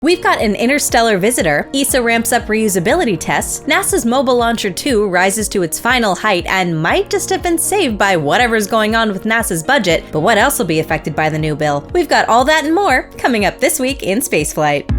We've got an interstellar visitor, ESA ramps up reusability tests, NASA's Mobile Launcher 2 rises to its final height and might just have been saved by whatever's going on with NASA's budget, but what else will be affected by the new bill? We've got all that and more coming up this week in Spaceflight.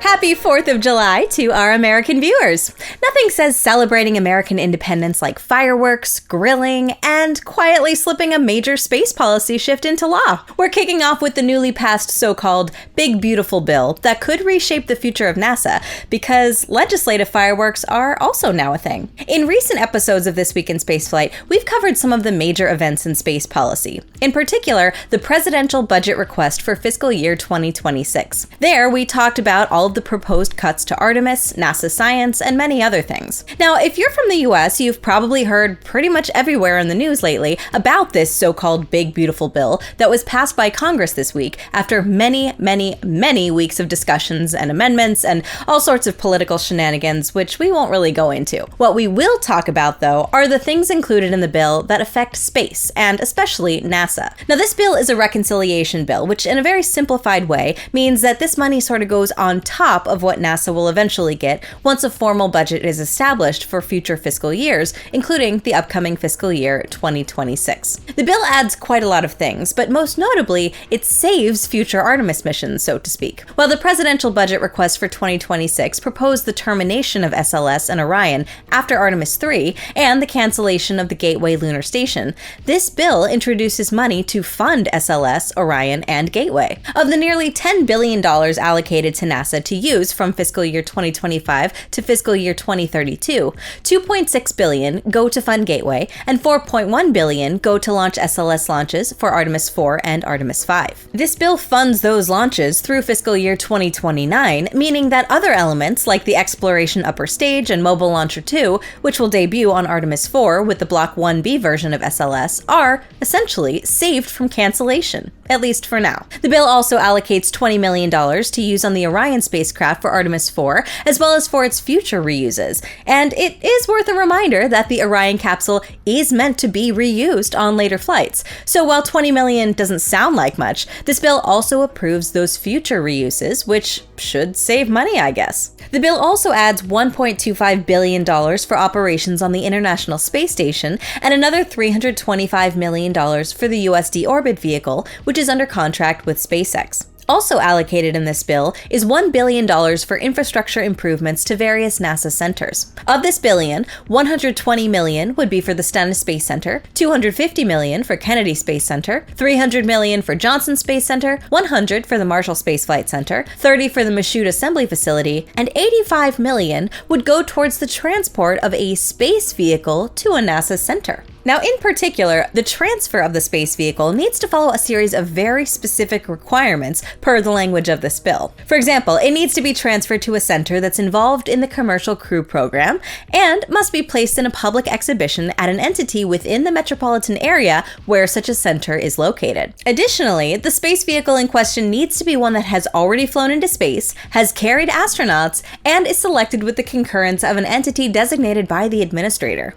Happy 4th of July to our American viewers! Nothing says celebrating American independence like fireworks, grilling, and quietly slipping a major space policy shift into law. We're kicking off with the newly passed so-called Big Beautiful Bill that could reshape the future of NASA, because legislative fireworks are also now a thing. In recent episodes of This Week in Spaceflight, we've covered some of the major events in space policy. In particular, the presidential budget request for fiscal year 2026. There, we talked about all of the proposed cuts to Artemis, NASA science, and many other things. Now, if you're from the US, you've probably heard pretty much everywhere in the news lately about this so-called Big Beautiful Bill that was passed by Congress this week after many weeks of discussions and amendments and all sorts of political shenanigans, which we won't really go into. What we will talk about, though, are the things included in the bill that affect space, and especially NASA. Now, this bill is a reconciliation bill, which in a very simplified way means that this money sort of goes on top of what NASA will eventually get once a formal budget is established for future fiscal years, including the upcoming fiscal year 2026. The bill adds quite a lot of things, but most notably, it saves future Artemis missions, so to speak. While the presidential budget request for 2026 proposed the termination of SLS and Orion after Artemis 3 and the cancellation of the Gateway lunar station, this bill introduces money to fund SLS, Orion, and Gateway. Of the nearly $10 billion allocated to NASA to use from fiscal year 2025 to fiscal year 2032, $2.6 billion go to fund Gateway, and $4.1 billion go to launch SLS launches for Artemis 4 and Artemis 5. This bill funds those launches through fiscal year 2029, meaning that other elements like the Exploration Upper Stage and Mobile Launcher 2, which will debut on Artemis 4 with the Block 1B version of SLS, are essentially saved from cancellation, at least for now. The bill also allocates $20 million to use on the Orion spacecraft for Artemis 4, as well as for its future reuses. And it is worth a reminder that the Orion capsule is meant to be reused on later flights. So while $20 million doesn't sound like much, this bill also approves those future reuses, which should save money, I guess. The bill also adds $1.25 billion for operations on the International Space Station and another $325 million for the US deorbit vehicle, which is under contract with SpaceX. Also allocated in this bill is $1 billion for infrastructure improvements to various NASA centers. Of this billion, $120 million would be for the Stennis Space Center, $250 million for Kennedy Space Center, $300 million for Johnson Space Center, $100 for the Marshall Space Flight Center, $30 for the Michoud Assembly Facility, and $85 million would go towards the transport of a space vehicle to a NASA center. Now, in particular, the transfer of the space vehicle needs to follow a series of very specific requirements per the language of this bill. For example, it needs to be transferred to a center that's involved in the Commercial Crew Program and must be placed in a public exhibition at an entity within the metropolitan area where such a center is located. Additionally, the space vehicle in question needs to be one that has already flown into space, has carried astronauts, and is selected with the concurrence of an entity designated by the administrator.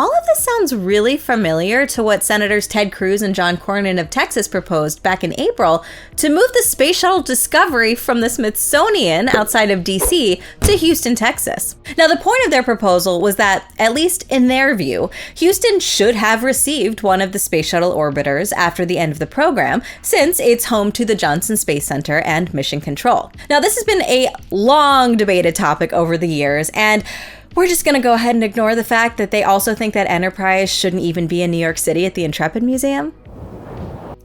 All of this sounds really familiar to what Senators Ted Cruz and John Cornyn of Texas proposed back in April to move the Space Shuttle Discovery from the Smithsonian outside of DC to Houston, Texas. Now, the point of their proposal was that, at least in their view, Houston should have received one of the Space Shuttle orbiters after the end of the program, since it's home to the Johnson Space Center and Mission Control. Now, this has been a long debated topic over the years, and we're just going to go ahead and ignore the fact that they also think that Enterprise shouldn't even be in New York City at the Intrepid Museum.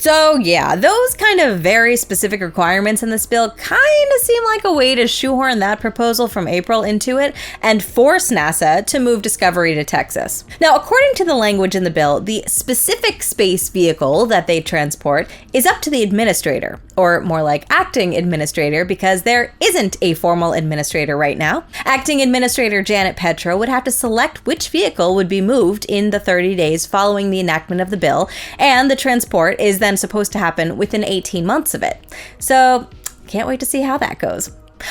So yeah, those kind of very specific requirements in this bill kind of seem like a way to shoehorn that proposal from April into it and force NASA to move Discovery to Texas. Now, according to the language in the bill, the specific space vehicle that they transport is up to the administrator, or more like acting administrator, because there isn't a formal administrator right now. Acting Administrator Janet Petro would have to select which vehicle would be moved in the 30 days following the enactment of the bill, and the transport is then supposed to happen within 18 months of it. So, can't wait to see how that goes.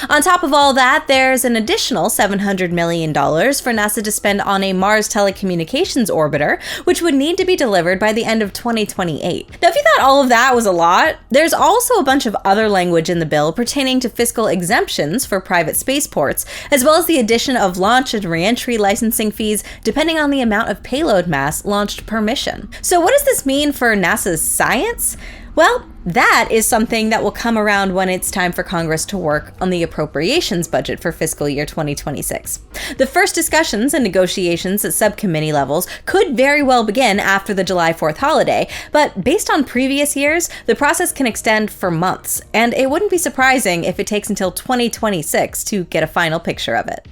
On top of all that, there's an additional $700 million for NASA to spend on a Mars telecommunications orbiter, which would need to be delivered by the end of 2028. Now, if you thought all of that was a lot, there's also a bunch of other language in the bill pertaining to fiscal exemptions for private spaceports, as well as the addition of launch and re-entry licensing fees depending on the amount of payload mass launched per mission. So what does this mean for NASA's science? Well, that is something that will come around when it's time for Congress to work on the appropriations budget for fiscal year 2026. The first discussions and negotiations at subcommittee levels could very well begin after the July 4th holiday, but based on previous years, the process can extend for months, and it wouldn't be surprising if it takes until 2026 to get a final picture of it.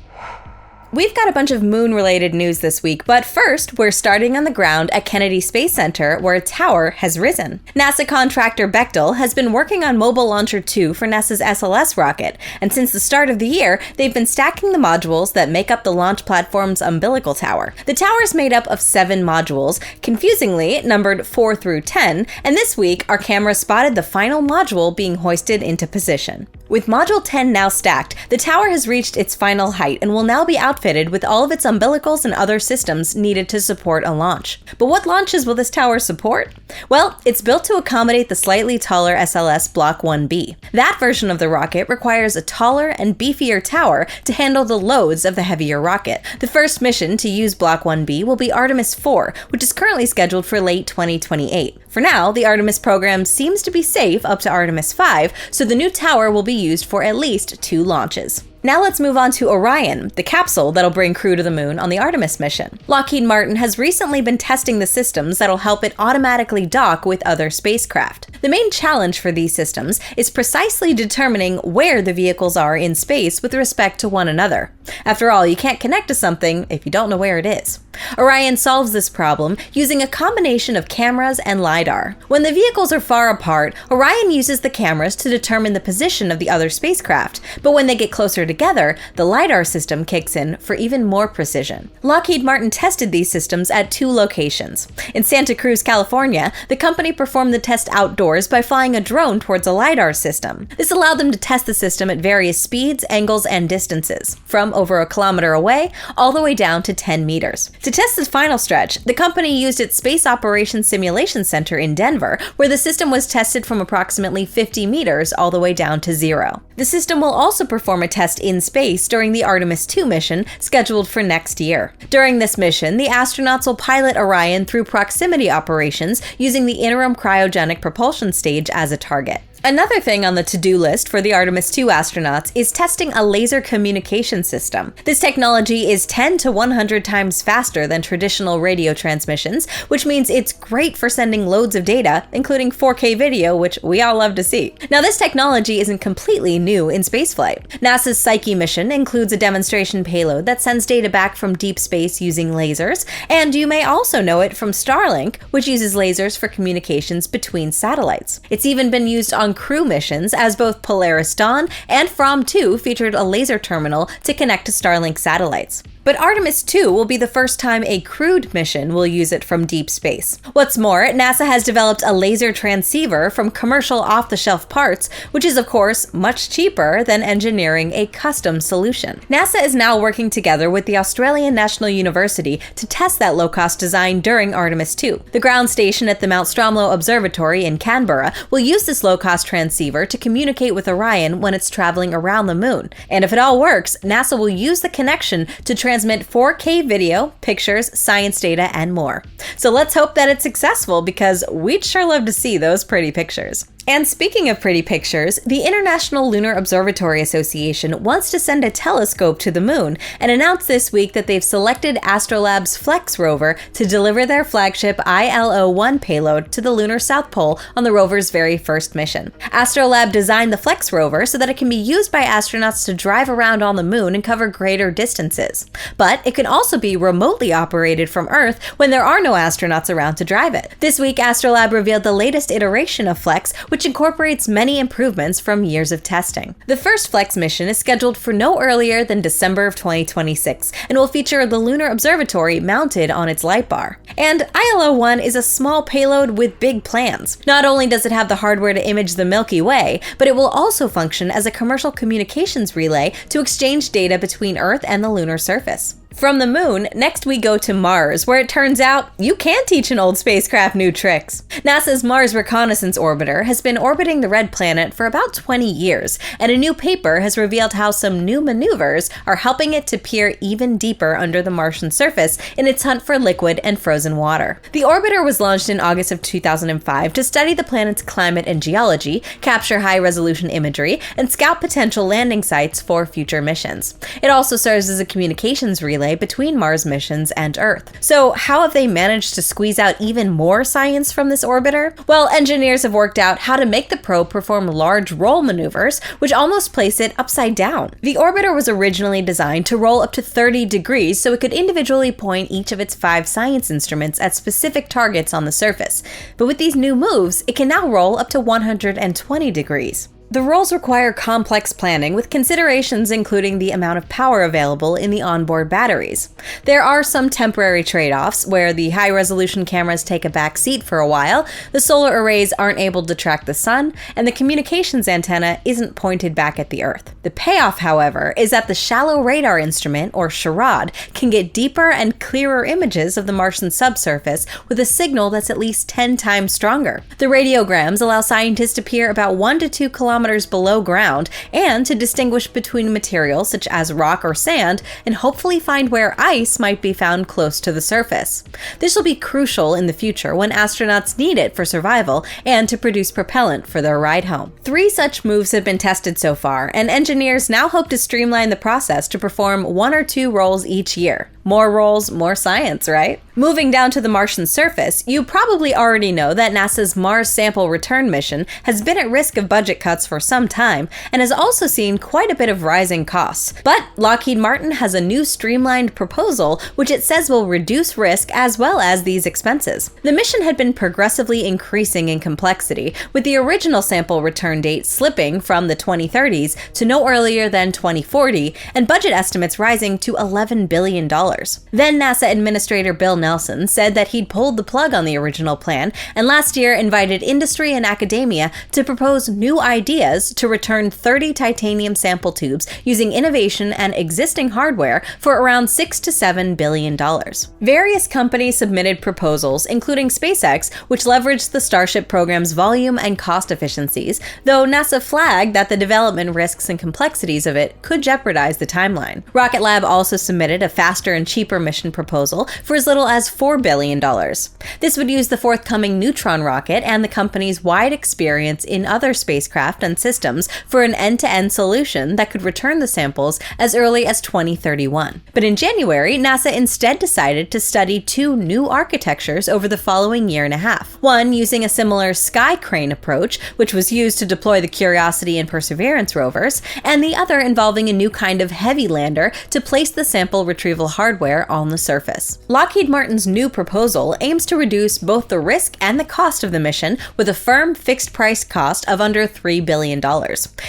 We've got a bunch of moon-related news this week, but first, we're starting on the ground at Kennedy Space Center, where a tower has risen. NASA contractor Bechtel has been working on Mobile Launcher 2 for NASA's SLS rocket, and since the start of the year, they've been stacking the modules that make up the launch platform's umbilical tower. The tower is made up of 7 modules, confusingly numbered 4 through 10, and this week, our camera spotted the final module being hoisted into position. With Module 10 now stacked, the tower has reached its final height and will now be outfitted with all of its umbilicals and other systems needed to support a launch. But what launches will this tower support? Well, it's built to accommodate the slightly taller SLS Block 1B. That version of the rocket requires a taller and beefier tower to handle the loads of the heavier rocket. The first mission to use Block 1B will be Artemis 4, which is currently scheduled for late 2028. For now, the Artemis program seems to be safe up to Artemis 5, so the new tower will be used for at least 2 launches. Now let's move on to Orion, the capsule that'll bring crew to the moon on the Artemis mission. Lockheed Martin has recently been testing the systems that'll help it automatically dock with other spacecraft. The main challenge for these systems is precisely determining where the vehicles are in space with respect to one another. After all, you can't connect to something if you don't know where it is. Orion solves this problem using a combination of cameras and LiDAR. When the vehicles are far apart, Orion uses the cameras to determine the position of the other spacecraft, but when they get closer together, the LiDAR system kicks in for even more precision. Lockheed Martin tested these systems at 2 locations. In Santa Cruz, California, the company performed the test outdoors by flying a drone towards a LiDAR system. This allowed them to test the system at various speeds, angles, and distances, from over 1 kilometer away all the way down to 10 meters. To test the final stretch, the company used its Space Operations Simulation Center in Denver, where the system was tested from approximately 50 meters all the way down to 0. The system will also perform a test in space during the Artemis 2 mission, scheduled for next year. During this mission, the astronauts will pilot Orion through proximity operations using the interim cryogenic propulsion stage as a target. Another thing on the to-do list for the Artemis 2 astronauts is testing a laser communication system. This technology is 10 to 100 times faster than traditional radio transmissions, which means it's great for sending loads of data, including 4K video, which we all love to see. Now, this technology isn't completely new in spaceflight. NASA's Psyche mission includes a demonstration payload that sends data back from deep space using lasers, and you may also know it from Starlink, which uses lasers for communications between satellites. It's even been used on crew missions, as both Polaris Dawn and From 2 featured a laser terminal to connect to Starlink satellites. But Artemis 2 will be the first time a crewed mission will use it from deep space. What's more, NASA has developed a laser transceiver from commercial off-the-shelf parts, which is of course much cheaper than engineering a custom solution. NASA is now working together with the Australian National University to test that low-cost design during Artemis 2. The ground station at the Mount Stromlo Observatory in Canberra will use this low-cost transceiver to communicate with Orion when it's traveling around the moon. And if it all works, NASA will use the connection to transmit 4K video, pictures, science data, and more. So let's hope that it's successful, because we'd sure love to see those pretty pictures. And speaking of pretty pictures, the International Lunar Observatory Association wants to send a telescope to the moon and announced this week that they've selected Astrolab's Flex rover to deliver their flagship ILO-1 payload to the lunar South Pole on the rover's very first mission. Astrolab designed the Flex rover so that it can be used by astronauts to drive around on the moon and cover greater distances. But it can also be remotely operated from Earth when there are no astronauts around to drive it. This week, Astrolab revealed the latest iteration of Flex, which incorporates many improvements from years of testing. The first Flex mission is scheduled for no earlier than December of 2026 and will feature the lunar observatory mounted on its light bar. And ILO-1 is a small payload with big plans. Not only does it have the hardware to image the Milky Way, but it will also function as a commercial communications relay to exchange data between Earth and the lunar surface. From the moon, next we go to Mars, where it turns out you can teach an old spacecraft new tricks. NASA's Mars Reconnaissance Orbiter has been orbiting the red planet for about 20 years, and a new paper has revealed how some new maneuvers are helping it to peer even deeper under the Martian surface in its hunt for liquid and frozen water. The orbiter was launched in August of 2005 to study the planet's climate and geology, capture high-resolution imagery, and scout potential landing sites for future missions. It also serves as a communications relay between Mars missions and Earth. So how have they managed to squeeze out even more science from this orbiter? Well, engineers have worked out how to make the probe perform large roll maneuvers, which almost place it upside down. The orbiter was originally designed to roll up to 30 degrees so it could individually point each of its 5 science instruments at specific targets on the surface. But with these new moves, it can now roll up to 120 degrees. The rolls require complex planning with considerations including the amount of power available in the onboard batteries. There are some temporary trade-offs where the high-resolution cameras take a back seat for a while, the solar arrays aren't able to track the sun, and the communications antenna isn't pointed back at the Earth. The payoff, however, is that the shallow radar instrument, or SHARAD, can get deeper and clearer images of the Martian subsurface with a signal that's at least 10 times stronger. The radiograms allow scientists to peer about 1 to 2 kilometers below ground and to distinguish between materials such as rock or sand and hopefully find where ice might be found close to the surface. This will be crucial in the future when astronauts need it for survival and to produce propellant for their ride home. 3 such moves have been tested so far, and engineers now hope to streamline the process to perform 1 or 2 rolls each year. More rolls, more science, right? Moving down to the Martian surface, you probably already know that NASA's Mars Sample Return mission has been at risk of budget cuts for some time and has also seen quite a bit of rising costs. But Lockheed Martin has a new streamlined proposal which it says will reduce risk as well as these expenses. The mission had been progressively increasing in complexity, with the original sample return date slipping from the 2030s to no earlier than 2040, and budget estimates rising to $11 billion. Then NASA Administrator Bill Nelson said that he'd pulled the plug on the original plan, and last year invited industry and academia to propose new ideas to return 30 titanium sample tubes using innovation and existing hardware for around $6 to $7 billion. Various companies submitted proposals, including SpaceX, which leveraged the Starship program's volume and cost efficiencies, though NASA flagged that the development risks and complexities of it could jeopardize the timeline. Rocket Lab also submitted a faster and cheaper mission proposal for as little as $4 billion. This would use the forthcoming Neutron rocket and the company's wide experience in other spacecraft and systems for an end-to-end solution that could return the samples as early as 2031. But in January, NASA instead decided to study 2 new architectures over the following year and a half. One using a similar sky crane approach, which was used to deploy the Curiosity and Perseverance rovers, and the other involving a new kind of heavy lander to place the sample retrieval hardware on the surface. Lockheed Martin's new proposal aims to reduce both the risk and the cost of the mission with a firm fixed price cost of under $3 billion.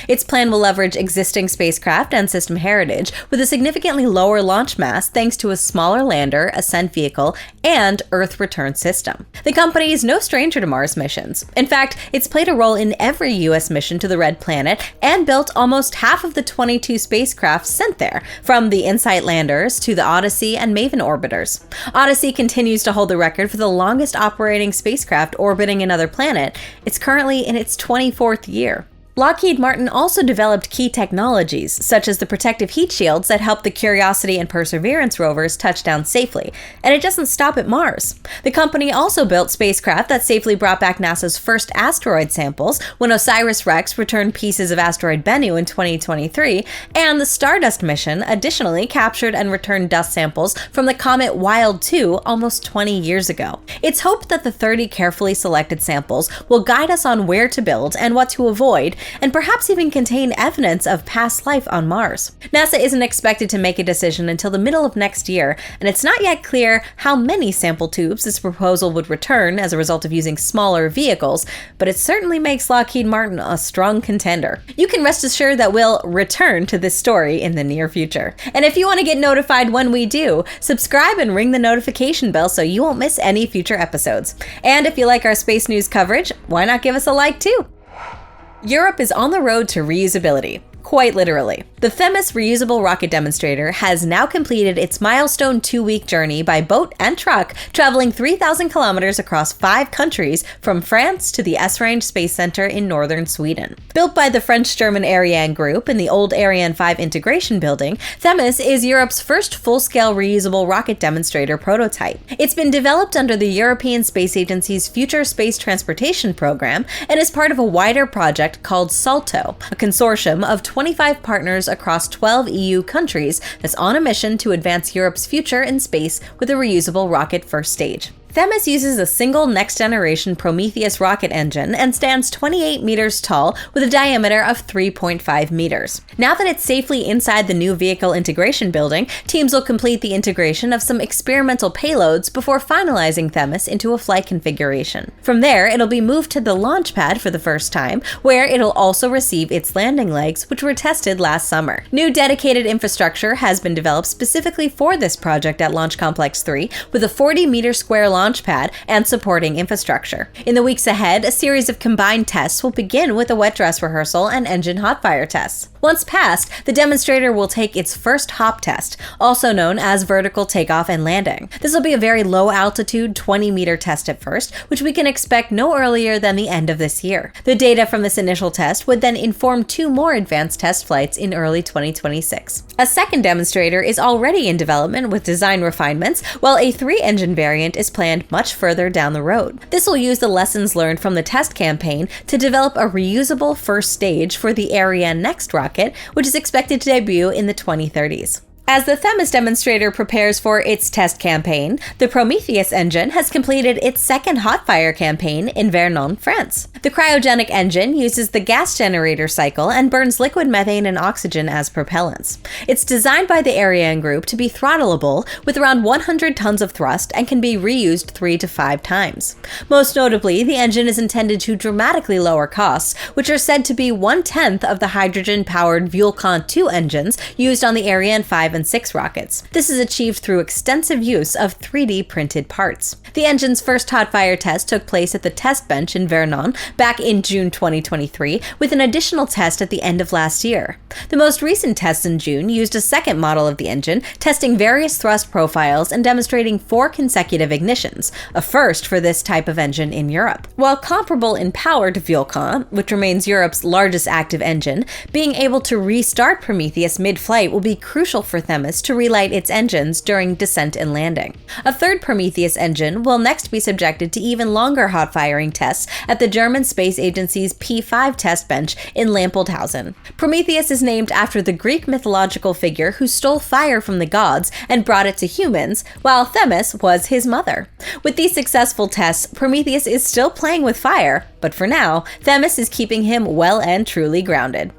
Its plan will leverage existing spacecraft and system heritage with a significantly lower launch mass thanks to a smaller lander, ascent vehicle, and Earth return system. The company is no stranger to Mars missions. In fact, it's played a role in every U.S. mission to the Red Planet and built almost half of the 22 spacecraft sent there, from the InSight landers to the Odyssey and Maven orbiters. Odyssey continues to hold the record for the longest operating spacecraft orbiting another planet. It's currently in its 24th year. Lockheed Martin also developed key technologies, such as the protective heat shields that help the Curiosity and Perseverance rovers touch down safely. And it doesn't stop at Mars. The company also built spacecraft that safely brought back NASA's first asteroid samples when OSIRIS-REx returned pieces of asteroid Bennu in 2023, and the Stardust mission additionally captured and returned dust samples from the comet Wild 2 almost 20 years ago. It's hoped that the 30 carefully selected samples will guide us on where to build and what to avoid, and perhaps even contain evidence of past life on Mars. NASA isn't expected to make a decision until the middle of next year, and it's not yet clear how many sample tubes this proposal would return as a result of using smaller vehicles, but it certainly makes Lockheed Martin a strong contender. You can rest assured that we'll return to this story in the near future. And if you want to get notified when we do, subscribe and ring the notification bell so you won't miss any future episodes. And if you like our space news coverage, why not give us a like too? Europe is on the road to reusability. Quite literally. The Themis reusable rocket demonstrator has now completed its milestone 2-week journey by boat and truck, traveling 3,000 kilometers across 5 countries from France to the Esrange Space Center in northern Sweden. Built by the French-German Ariane group in the old Ariane 5 integration building, Themis is Europe's first full-scale reusable rocket demonstrator prototype. It's been developed under the European Space Agency's Future Space Transportation Program and is part of a wider project called SALTO, a consortium of 25 partners across 12 EU countries that's on a mission to advance Europe's future in space with a reusable rocket first stage. Themis uses a single next-generation Prometheus rocket engine and stands 28 meters tall with a diameter of 3.5 meters. Now that it's safely inside the new vehicle integration building, teams will complete the integration of some experimental payloads before finalizing Themis into a flight configuration. From there, it'll be moved to the launch pad for the first time, where it'll also receive its landing legs, which were tested last summer. New dedicated infrastructure has been developed specifically for this project at Launch Complex 3, with a 40-meter square launch pad and supporting infrastructure. In the weeks ahead, a series of combined tests will begin with a wet dress rehearsal and engine hot fire tests. Once passed, the demonstrator will take its first hop test, also known as vertical takeoff and landing. This will be a very low altitude 20-meter test at first, which we can expect no earlier than the end of this year. The data from this initial test would then inform 2 more advanced test flights in early 2026. A second demonstrator is already in development with design refinements, while a 3-engine variant is planned much further down the road. This will use the lessons learned from the test campaign to develop a reusable first stage for the Ariane Next rocket, which is expected to debut in the 2030s. As the Themis demonstrator prepares for its test campaign, the Prometheus engine has completed its second hot fire campaign in Vernon, France. The cryogenic engine uses the gas generator cycle and burns liquid methane and oxygen as propellants. It's designed by the Ariane group to be throttleable with around 100 tons of thrust and can be reused 3 to 5 times. Most notably, the engine is intended to dramatically lower costs, which are said to be 1/10 of the hydrogen-powered Vulcain 2 engines used on the Ariane 5 and 6 rockets. This is achieved through extensive use of 3D printed parts. The engine's first hot fire test took place at the test bench in Vernon back in June 2023, with an additional test at the end of last year. The most recent tests in June used a second model of the engine, testing various thrust profiles and demonstrating 4 consecutive ignitions, a first for this type of engine in Europe. While comparable in power to Vulcain, which remains Europe's largest active engine, being able to restart Prometheus mid-flight will be crucial for Themis to relight its engines during descent and landing. A third Prometheus engine will next be subjected to even longer hot firing tests at the German Space Agency's P5 test bench in Lampoldhausen. Prometheus is named after the Greek mythological figure who stole fire from the gods and brought it to humans, while Themis was his mother. With these successful tests, Prometheus is still playing with fire, but for now, Themis is keeping him well and truly grounded.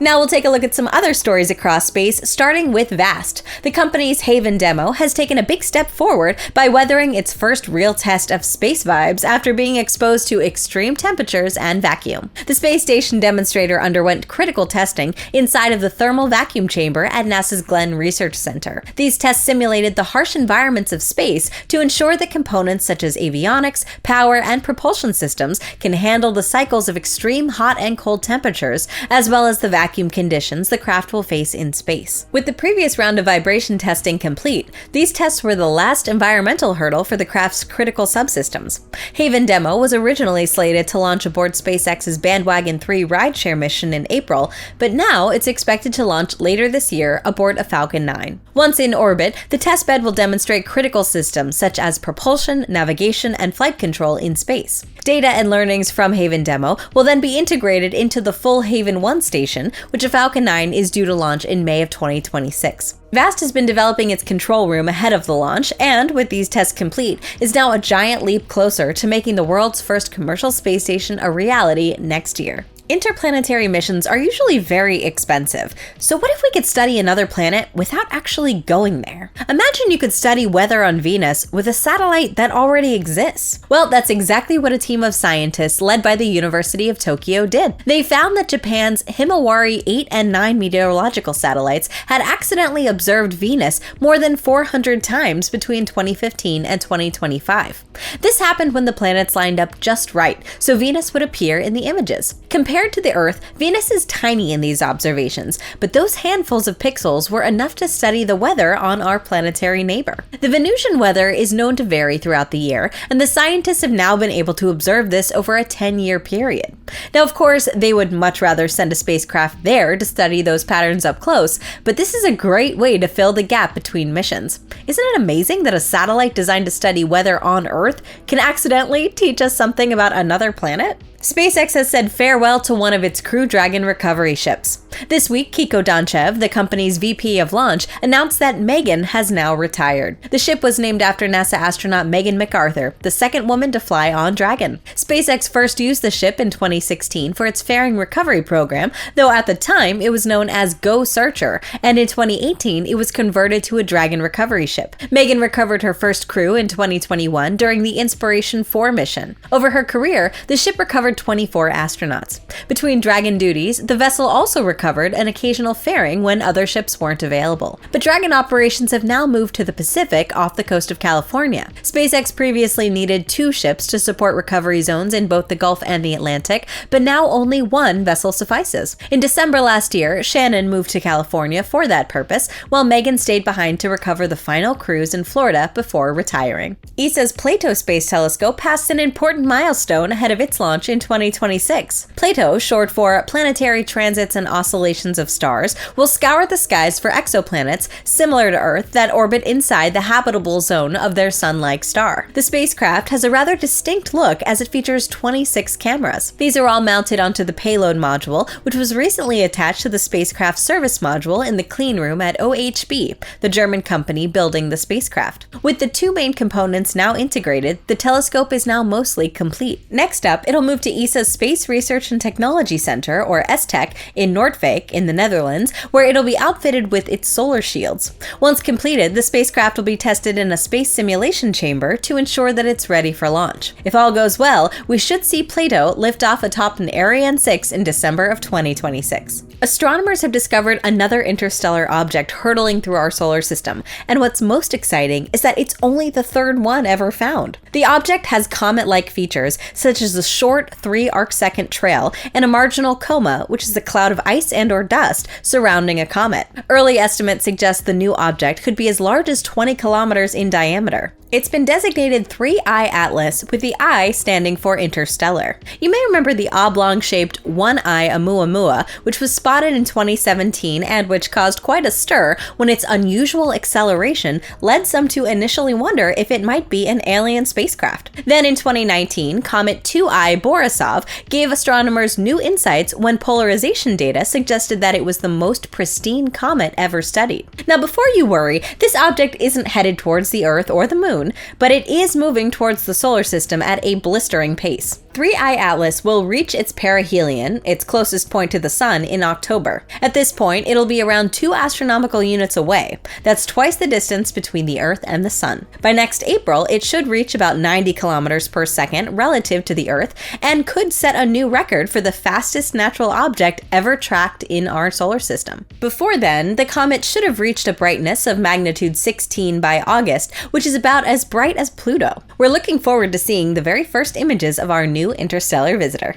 Now we'll take a look at some other stories across space, starting with VAST. The company's Haven demo has taken a big step forward by weathering its first real test of space vibes after being exposed to extreme temperatures and vacuum. The space station demonstrator underwent critical testing inside of the thermal vacuum chamber at NASA's Glenn Research Center. These tests simulated the harsh environments of space to ensure that components such as avionics, power, and propulsion systems can handle the cycles of extreme hot and cold temperatures, as well as the vacuum conditions the craft will face in space. With the previous round of vibration testing complete, these tests were the last environmental hurdle for the craft's critical subsystems. Haven Demo was originally slated to launch aboard SpaceX's Bandwagon 3 rideshare mission in April, but now it's expected to launch later this year aboard a Falcon 9. Once in orbit, the testbed will demonstrate critical systems such as propulsion, navigation, and flight control in space. Data and learnings from Haven Demo will then be integrated into the full Haven 1 station, which a Falcon 9 is due to launch in May of 2026. VAST has been developing its control room ahead of the launch, and with these tests complete, is now a giant leap closer to making the world's first commercial space station a reality next year. Interplanetary missions are usually very expensive, so what if we could study another planet without actually going there? Imagine you could study weather on Venus with a satellite that already exists. Well, that's exactly what a team of scientists led by the University of Tokyo did. They found that Japan's Himawari 8 and 9 meteorological satellites had accidentally observed Venus more than 400 times between 2015 and 2025. This happened when the planets lined up just right, so Venus would appear in the images. Compared to the Earth, Venus is tiny in these observations, but those handfuls of pixels were enough to study the weather on our planetary neighbor. The Venusian weather is known to vary throughout the year, and the scientists have now been able to observe this over a 10-year period. Now, of course, they would much rather send a spacecraft there to study those patterns up close, but this is a great way to fill the gap between missions. Isn't it amazing that a satellite designed to study weather on Earth can accidentally teach us something about another planet? SpaceX has said farewell to one of its Crew Dragon recovery ships. This week, Kiko Donchev, the company's VP of launch, announced that Megan has now retired. The ship was named after NASA astronaut Megan McArthur, the second woman to fly on Dragon. SpaceX first used the ship in 2016 for its fairing recovery program, though at the time it was known as Go Searcher, and in 2018 it was converted to a Dragon recovery ship. Megan recovered her first crew in 2021 during the Inspiration 4 mission. Over her career, the ship recovered 24 astronauts. Between Dragon duties, the vessel also recovered an occasional fairing when other ships weren't available. But Dragon operations have now moved to the Pacific off the coast of California. SpaceX previously needed 2 ships to support recovery zones in both the Gulf and the Atlantic, but now only 1 vessel suffices. In December last year, Shannon moved to California for that purpose, while Megan stayed behind to recover the final crews in Florida before retiring. ESA's Plato Space Telescope passed an important milestone ahead of its launch in 2026. Plato, short for Planetary Transits and Oscillations of Stars, will scour the skies for exoplanets similar to Earth that orbit inside the habitable zone of their sun-like star. The spacecraft has a rather distinct look as it features 26 cameras. These are all mounted onto the payload module, which was recently attached to the spacecraft service module in the clean room at OHB, the German company building the spacecraft. With the 2 main components now integrated, the telescope is now mostly complete. Next up, it'll move to ESA's Space Research and Technology Center, or STEC, in Noordwijk in the Netherlands, where it'll be outfitted with its solar shields. Once completed, the spacecraft will be tested in a space simulation chamber to ensure that it's ready for launch. If all goes well, we should see Plato lift off atop an Ariane 6 in December of 2026. Astronomers have discovered another interstellar object hurtling through our solar system, and what's most exciting is that it's only the 3rd one ever found. The object has comet-like features, such as a short 3 arcsecond trail and a marginal coma, which is a cloud of ice and/or dust surrounding a comet. Early estimates suggest the new object could be as large as 20 kilometers in diameter. It's been designated 3I Atlas, with the I standing for interstellar. You may remember the oblong-shaped 1I Oumuamua, which was spotted in 2017 and which caused quite a stir when its unusual acceleration led some to initially wonder if it might be an alien spacecraft. Then in 2019, Comet 2I Borisov gave astronomers new insights when polarization data suggested that it was the most pristine comet ever studied. Now, before you worry, this object isn't headed towards the Earth or the Moon, but it is moving towards the solar system at a blistering pace. 3I Atlas will reach its perihelion, its closest point to the Sun, in October. At this point, it'll be around 2 astronomical units away. That's twice the distance between the Earth and the Sun. By next April, it should reach about 90 kilometers per second relative to the Earth and could set a new record for the fastest natural object ever tracked in our solar system. Before then, the comet should have reached a brightness of magnitude 16 by August, which is about as bright as Pluto. We're looking forward to seeing the very first images of our new interstellar visitor.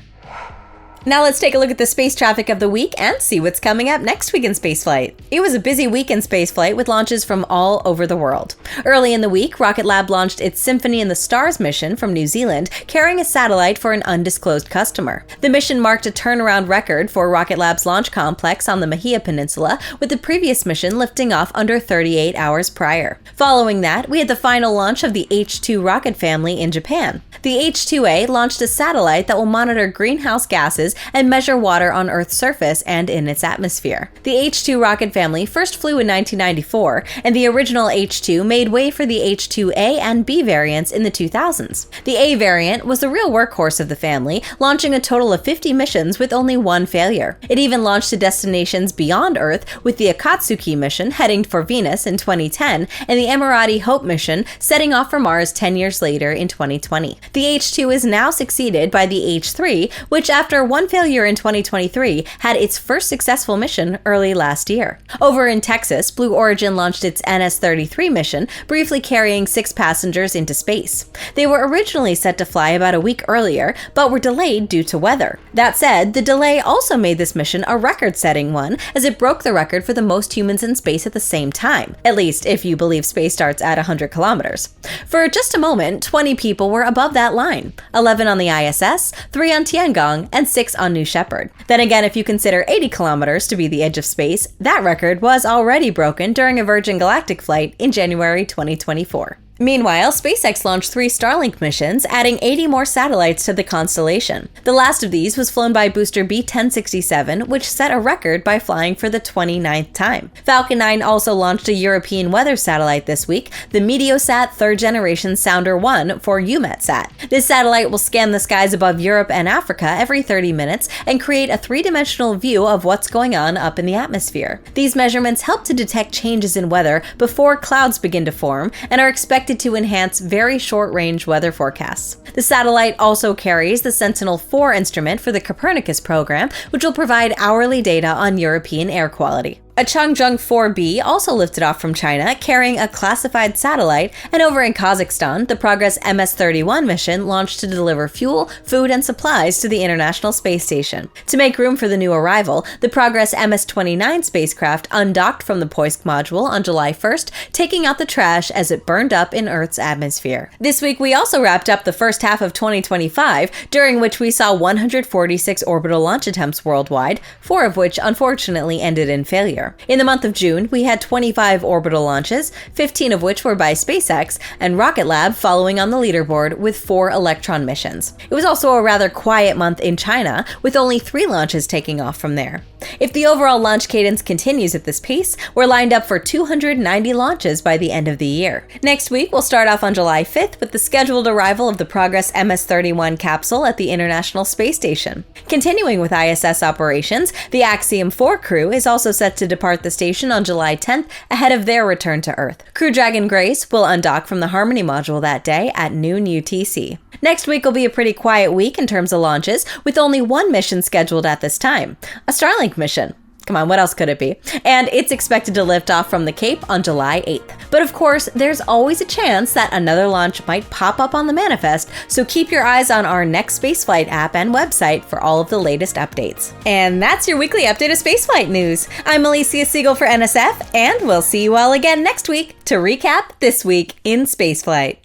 Now let's take a look at the space traffic of the week and see what's coming up next week in spaceflight. It was a busy week in spaceflight with launches from all over the world. Early in the week, Rocket Lab launched its Symphony in the Stars mission from New Zealand, carrying a satellite for an undisclosed customer. The mission marked a turnaround record for Rocket Lab's launch complex on the Mahia Peninsula, with the previous mission lifting off under 38 hours prior. Following that, we had the final launch of the H2 rocket family in Japan. The H2A launched a satellite that will monitor greenhouse gases and measure water on Earth's surface and in its atmosphere. The H2 rocket family first flew in 1994, and the original H2 made way for the H2A and B variants in the 2000s. The A variant was the real workhorse of the family, launching a total of 50 missions with only one failure. It even launched to destinations beyond Earth, with the Akatsuki mission heading for Venus in 2010 and the Emirati Hope mission setting off for Mars 10 years later in 2020. The H2 is now succeeded by the H3, which after one failure in 2023 had its first successful mission early last year. Over in Texas, Blue Origin launched its NS-33 mission, briefly carrying 6 passengers into space. They were originally set to fly about a week earlier, but were delayed due to weather. That said, the delay also made this mission a record-setting one, as it broke the record for the most humans in space at the same time, at least if you believe space starts at 100 kilometers. For just a moment, 20 people were above that line, 11 on the ISS, 3 on Tiangong, and 6 on New Shepard. Then again, if you consider 80 kilometers to be the edge of space, that record was already broken during a Virgin Galactic flight in January 2024. Meanwhile, SpaceX launched 3 Starlink missions, adding 80 more satellites to the constellation. The last of these was flown by booster B-1067, which set a record by flying for the 29th time. Falcon 9 also launched a European weather satellite this week, the Meteosat 3rd Generation Sounder 1 for EUMETSAT. This satellite will scan the skies above Europe and Africa every 30 minutes and create a 3-dimensional view of what's going on up in the atmosphere. These measurements help to detect changes in weather before clouds begin to form and are expected to enhance very short-range weather forecasts. The satellite also carries the Sentinel-4 instrument for the Copernicus program, which will provide hourly data on European air quality. A Changzheng 4B also lifted off from China, carrying a classified satellite, and over in Kazakhstan, the Progress MS-31 mission launched to deliver fuel, food, and supplies to the International Space Station. To make room for the new arrival, the Progress MS-29 spacecraft undocked from the Poisk module on July 1st, taking out the trash as it burned up in Earth's atmosphere. This week, we also wrapped up the first half of 2025, during which we saw 146 orbital launch attempts worldwide, 4 of which unfortunately ended in failure. In the month of June, we had 25 orbital launches, 15 of which were by SpaceX, and Rocket Lab following on the leaderboard with 4 Electron missions. It was also a rather quiet month in China, with only 3 launches taking off from there. If the overall launch cadence continues at this pace, we're lined up for 290 launches by the end of the year. Next week, we'll start off on July 5th with the scheduled arrival of the Progress MS-31 capsule at the International Space Station. Continuing with ISS operations, the Axiom 4 crew is also set to depart the station on July 10th ahead of their return to Earth. Crew Dragon Grace will undock from the Harmony module that day at noon UTC. Next week will be a pretty quiet week in terms of launches, with only 1 mission scheduled at this time, a Starlink mission. Come on, what else could it be? And it's expected to lift off from the Cape on July 8th. But of course, there's always a chance that another launch might pop up on the manifest, so keep your eyes on our next Spaceflight app and website for all of the latest updates. And that's your weekly update of Spaceflight news. I'm Alicia Siegel for NSF, and we'll see you all again next week to recap this week in Spaceflight.